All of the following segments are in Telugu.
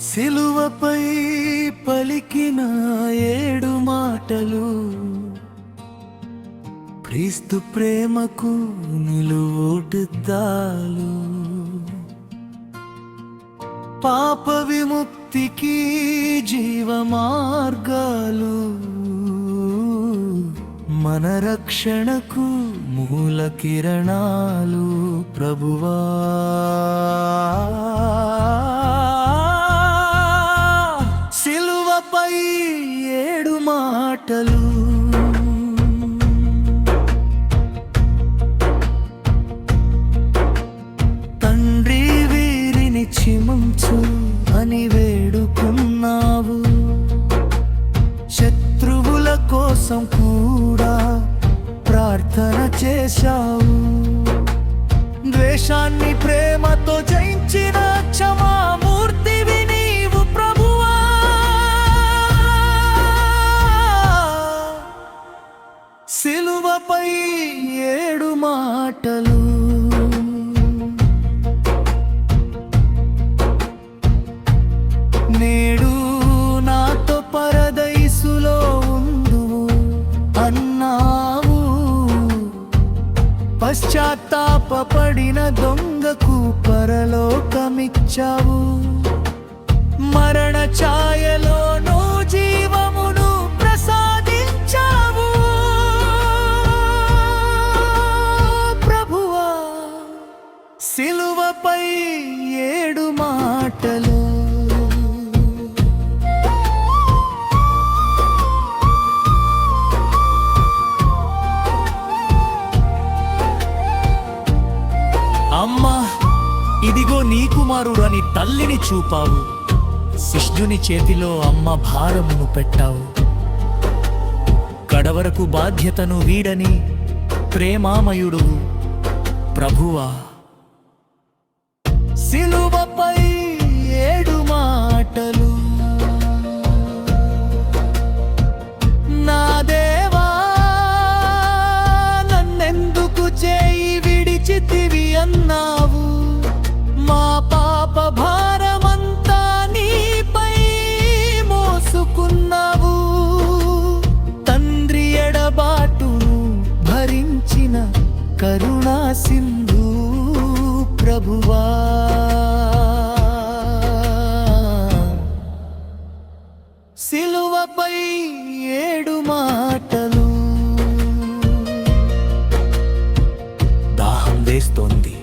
సిలువపై పలికిన 7 మాటలు క్రీస్తు ప్రేమకు నిలువొడ్డాలు. పాప విముక్తికి జీవ మార్గాలు, మన రక్షణకు మూల కిరణాలు. ప్రభువా సిలువపై 7 మాటలు, తండ్రి వీరిని క్షమించు అని వేడుకున్నావు. శత్రువుల కోసం కూడా ప్రార్థన చేశావు. ద్వేషాన్ని ప్రేమతో జయించిన క్షమామూర్తివి నీవు ప్రభువా. సిలువపై 7 మాటలు, నేడు నాతో పరదైసులో ఉందువు అన్నావు. పశ్చాత్తాపపడిన దొంగకు పరలోకమిచ్చావు. మరణ ఛాయలోనూ జీవమును ప్రసాదించావు. ప్రభువా సిలువపై 7 మాటలు, అమ్మా ఇదిగో నీ కుమారుడు అని తల్లిని చూపావు. శిష్యుని చేతిలో అమ్మ భారమును పెట్టావు. కడవరకు బాధ్యతను వీడని ప్రేమామయుడు ప్రభువా. సిలువపై 7 మాటలు, నా దేవా నన్నెందుకు చేయి విడిచితివి అన్నావు. మా పాప భారమంతా నీపై మోసుకున్నావు. తండ్రి ఎడబాటును భరించిన కరుణా సింధు ప్రభువా. సిలువపై 7 మాటలు, దాహం వేస్తోంది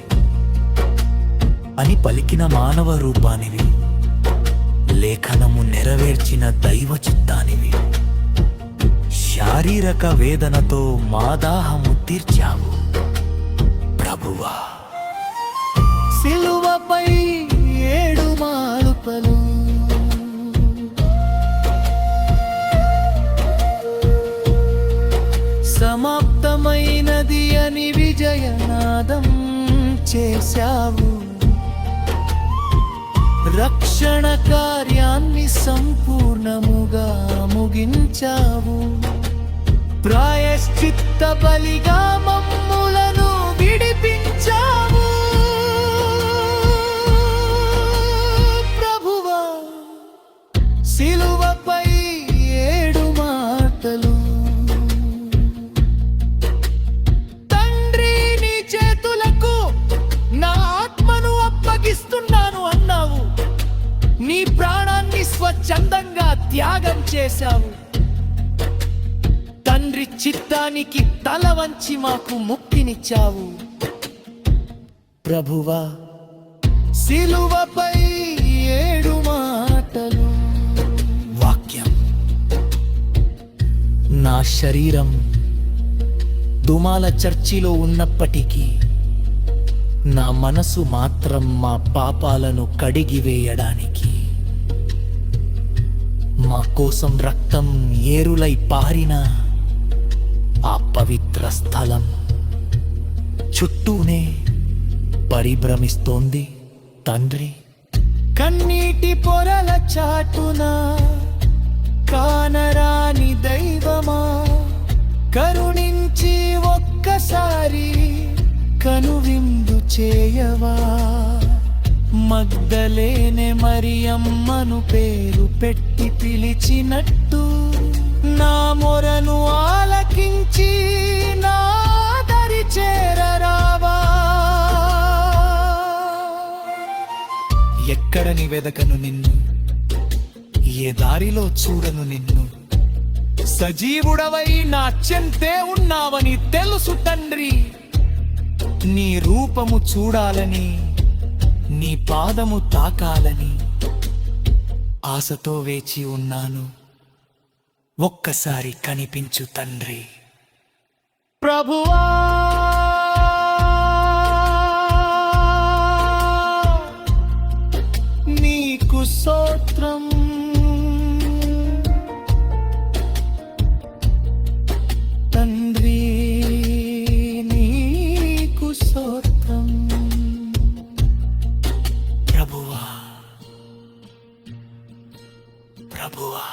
అని పలికిన మానవ రూపానివి. లేఖనము నెరవేర్చిన దైవ చిత్తానివి. శారీరక వేదనతో మా దాహము తీర్చావు ప్రభువా. సిలువపై 7 మాటలు, సమాప్తమైనది అని విజయనాదం చేశావు. రక్షణ కార్యాన్ని సంపూర్ణముగా ముగించావు. ప్రాయశ్చిత్త బలిగా మమ్ములను విడిపించావు. ప్రభువా సిలువపై 7 మాటలు, తండ్రి నీ చేతులకు నా ఆత్మను అప్పగిస్తున్నాను అన్నావు. నీ ప్రాణాన్ని స్వచ్ఛందంగా త్యాగం చేశావు. తండ్రి చిత్తానికి తల వంచి మాకు ముక్తినిచ్చావు. ప్రభువా సిలువపై 7 మాటలు. వాక్యం నా శరీరం దుమాల చర్చిలో ఉన్నప్పటికీ నా మనసు మాత్రం మా పాపాలను కడిగివేయడానికి, మా కోసం రక్తం ఏరులై పారిన ఆ పవిత్ర స్థలం చుట్టూనే పరిభ్రమిస్తోంది తండ్రి. కన్నీటి పొరల చాటున కానరాని దైవమా, కరుణించి ఒక్కసారి కనువిందు చేయవా. మగ్దలేనే మరియమ్మను పేరు పెట్టి పిలిచినట్టు నా మొరను ఆలకించి నా దరి చేరరావా. ఎక్కడ నీ వెదకను నిన్ను, ఏ దారిలో చూడను నిన్ను, సజీవుడవై నా చెంతే ఉన్నావని తెలుసు తండ్రి. నీ రూపము చూడాలని, నీ పాదము తాకాలని ఆశతో వేచి ఉన్నాను. ఒక్కసారి కనిపించు తండ్రి. ప్రభువా నీకు స్తోత్రం, తండ్రి నీకు స్తోత్రం. ప్రభువా ప్రభువా